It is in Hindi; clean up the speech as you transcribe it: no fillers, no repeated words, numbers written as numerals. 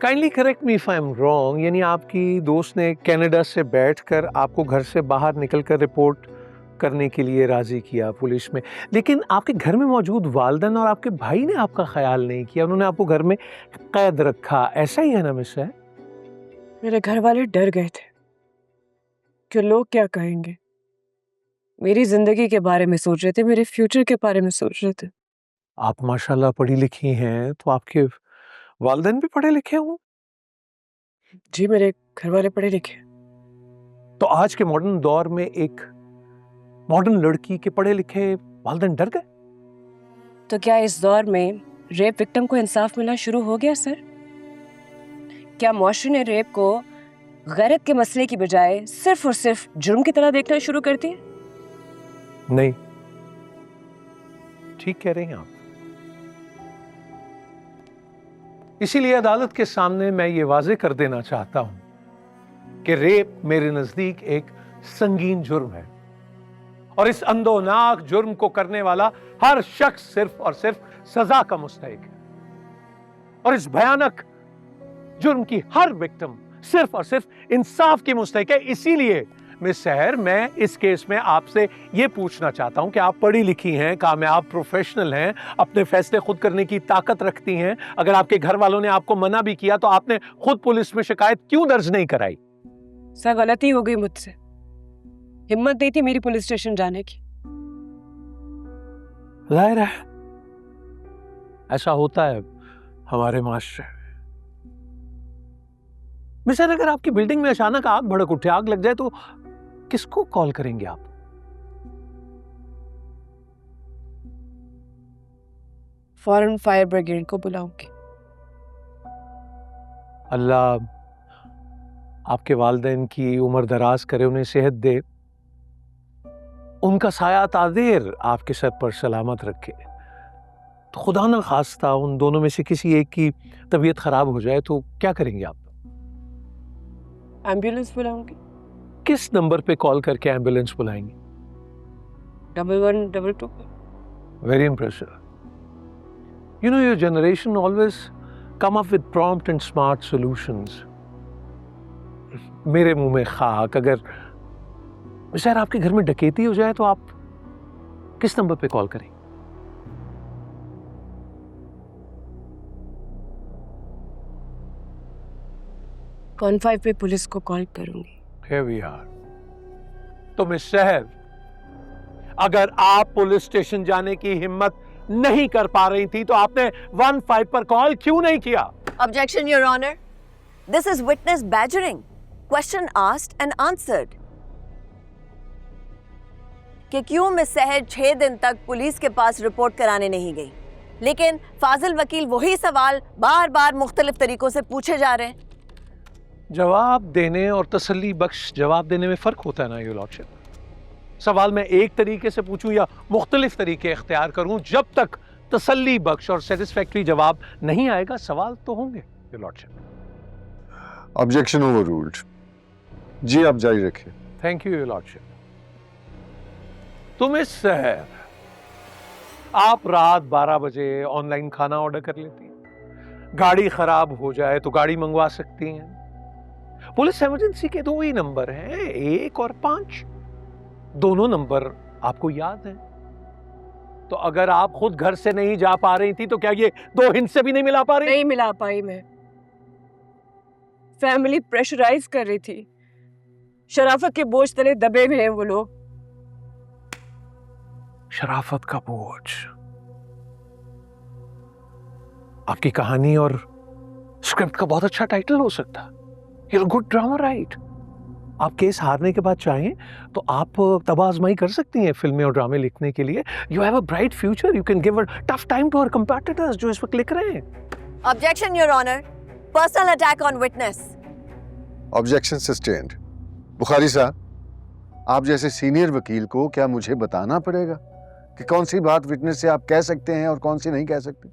Kindly correct me if I am wrong, यानी आपकी दोस्त ने कनाडा से बैठकर आपको घर से बाहर निकलकर रिपोर्ट करने के लिए राजी किया पुलिस में, लेकिन आपके घर में मौजूद वालिदैन और आपके भाई ने आपका ख्याल नहीं किया, उन्होंने आपको घर में कैद रखा, ऐसा ही है ना मिस है? मेरे घर वाले डर गए थे कि लोग क्या कहेंगे। मेरी जिंदगी के बारे में सोच रहे थे, मेरे फ्यूचर के बारे में सोच रहे थे। आप माशाल्लाह पढ़ी लिखी हैं, तो आपके वालिदैन भी पढ़े लिखे हों? जी, मेरे घर वाले पढ़े लिखे। तो आज के मॉडर्न दौर में एक मॉडर्न लड़की के पढ़े लिखे वालिदैन डर गए? तो क्या इस दौर में रेप विक्टिम को इंसाफ मिलना शुरू हो गया सर? क्या मुआशरे ने रेप को गैरत के मसले की बजाय सिर्फ और सिर्फ जुर्म की तरह देखना शुरू कर दिया? नहीं, ठीक कह रही हैं आप। इसीलिए अदालत के सामने मैं ये वाजे कर देना चाहता हूं कि रेप मेरे नजदीक एक संगीन जुर्म है और इस अंदोनाक जुर्म को करने वाला हर शख्स सिर्फ और सिर्फ सजा का मुस्तहिक है और इस भयानक जुर्म की हर विक्टिम सिर्फ और सिर्फ इंसाफ की मुस्तहिक है। इसीलिए मिस सहर, मैं इस केस में आपसे यह पूछना चाहता हूं कि आप पढ़ी लिखी हैं, कामयाब प्रोफेशनल हैं, अपने फैसले खुद करने की ताकत रखती हैं। अगर आपके घर वालों ने आपको मना भी किया तो आपने खुद पुलिस में शिकायत क्यों दर्ज नहीं कराई? सर, गलती हो गई मुझसे। हिम्मत नहीं थी मेरी पुलिस स्टेशन जाने की। जाहिर है ऐसा होता है हमारे माशरे में। मिस्टर, अगर आपकी बिल्डिंग में अचानक आग भड़क उठे, आग लग जाए, तो किसको कॉल करेंगे आप? फौरन फायर ब्रिगेड को बुलाऊंगी। अल्लाह आपके वालिदैन की उम्र दराज करे, उन्हें सेहत दे, उनका साया तादेर आपके सर पर सलामत रखे। तो खुदा ना खास्ता उन दोनों में से किसी एक की तबीयत खराब हो जाए तो क्या करेंगे आप? एम्बुलेंस बुलाऊंगी। किस नंबर पे कॉल करके एम्बुलेंस बुलाएंगे? 1122 पे। Very impressive. You know, your generation always come up with prompt and smart solutions. मेरे मुंह में खाक। अगर सर आपके घर में डकैती हो जाए तो आप किस नंबर पे कॉल करें? कॉन5 पे पुलिस को कॉल करूंगी। Here we are. तो मिस सहर, अगर आप पुलिस स्टेशन जाने की हिम्मत नहीं कर पा रही थी तो आपने 15 पर कॉल क्यों नहीं किया? Objection, Your Honor. This is witness badgering. Question asked and answered. कि क्यों मिस सहर 6 दिन तक पुलिस के पास रिपोर्ट कराने नहीं गई, लेकिन फाजिल वकील वही सवाल बार बार मुख्तलिफ तरीकों से पूछे जा रहे हैं। जवाब देने और तसल्ली बख्श जवाब देने में फर्क होता है ना योर लॉर्डशिप। सवाल मैं एक तरीके से पूछूं या मुख्तलिफ तरीके इख्तियार करूं, जब तक तसल्ली बख्श और सेटिस्फैक्टरी जवाब नहीं आएगा सवाल तो होंगे योर लॉर्डशिप। Objection overruled. जी आप जारी रखिए। Thank you your lordship. तुम इस सहर, आप रात 12 बजे ऑनलाइन खाना ऑर्डर कर लेती हैं, गाड़ी खराब हो जाए तो गाड़ी मंगवा सकती हैं। पुलिस इमरजेंसी के 2 ही नंबर हैं, 1 और 5। दोनों नंबर आपको याद हैं। तो अगर आप खुद घर से नहीं जा पा रही थी तो क्या ये 2 हिंट से भी नहीं मिला पा रही? नहीं मिला पाई मैं। फैमिली प्रेशराइज कर रही थी। शराफत के बोझ तले दबे हुए हैं वो लोग। शराफत का बोझ। आपकी कहानी और स्क्रिप्ट का बहुत अच्छा टाइटल हो सकता। You're a good drama, right? आप केस हारने के बाद चाहें तो आप तबाज़माई कर सकती हैं फिल्में और ड्रामे लिखने के लिए। You have a bright future. You can give a tough time to our competitors जो इस वक्त लिख रहे हैं। Objection, Your Honor. Personal attack on witness. Objection sustained. Bukhari साहब, आप जैसे सीनियर वकील को क्या मुझे बताना पड़ेगा कि कौन सी बात विटनेस से आप कह सकते हैं और कौन सी नहीं कह सकते?